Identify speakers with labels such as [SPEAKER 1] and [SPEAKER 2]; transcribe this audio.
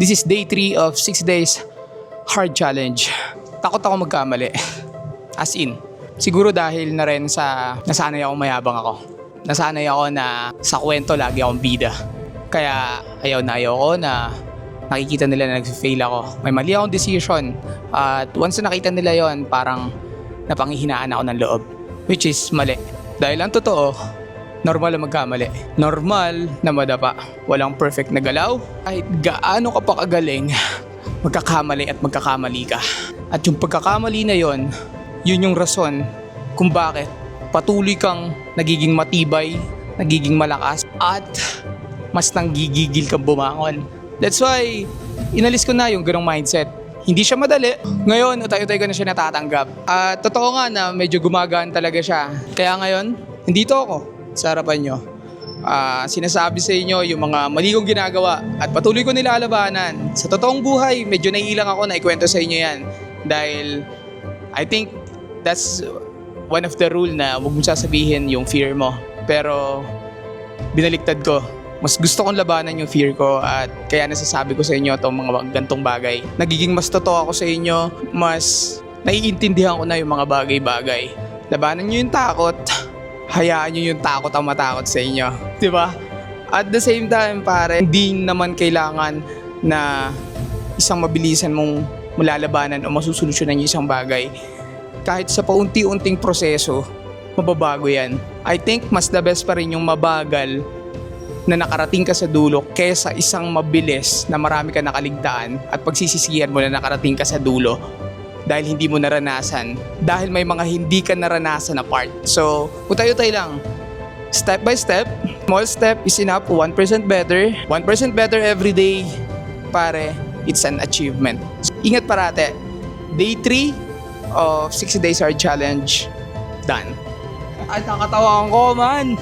[SPEAKER 1] This is day 3 of 6 days hard challenge. Takot ako magkamali. As in, siguro dahil na rin sa nasanay ako mayabang ako. Nasanay ako na sa kwento lagi akong bida. Kaya ayaw ko na nakikita nila na nag-fail ako. May mali akong decision. At once na nakita nila yon, parang napanghihinaan ako ng loob. Which is mali. Dahil ang totoo, normal na magkamali. Normal na madapa. Walang perfect na galaw. Kahit gaano ka pa kagaling, magkakamali at magkakamali ka. At yung pagkakamali na yon, yun yung rason kung bakit patuloy kang nagiging matibay, nagiging malakas, at mas nanggigigil kang bumangon. That's why, inalis ko na yung ganong mindset. Hindi siya madali. Ngayon, utay-utay ko na siya natatanggap. At totoo nga na medyo gumagaan talaga siya. Kaya ngayon, nandito ako sa harapan nyo. Sinasabi sa inyo yung mga mali kong ginagawa at patuloy ko nilalabanan. Sa totoong buhay, medyo naiilang ako na ikwento sa inyo yan. Dahil I think that's one of the rule na huwag mong sasabihin yung fear mo. Pero binaliktad ko. Mas gusto kong labanan yung fear ko at kaya nasasabi ko sa inyo itong mga gantong bagay. Nagiging mas totoo ako sa inyo, mas naiintindihan ko na yung mga bagay-bagay. Labanan nyo yung takot, hayaan nyo yung takot ang matakot sa inyo. Diba? At the same time, pare, hindi naman kailangan na isang mabilisan mong malalabanan o masusolusyonan yung isang bagay. Kahit sa paunti-unting proseso, mababago yan. I think mas the best pa rin yung mabagal na nakarating ka sa dulo kesa isang mabilis na marami ka nakaligtaan at pagsisisihan mo na nakarating ka sa dulo dahil hindi mo naranasan, dahil may mga hindi ka naranasan na part. So, utay-utay lang. Step by step, small step is enough, 1% better. 1% better every day, pare, it's an achievement. So, ingat parate. Day 3 of 60 days hard challenge, done. Ay, nakatawa ko man.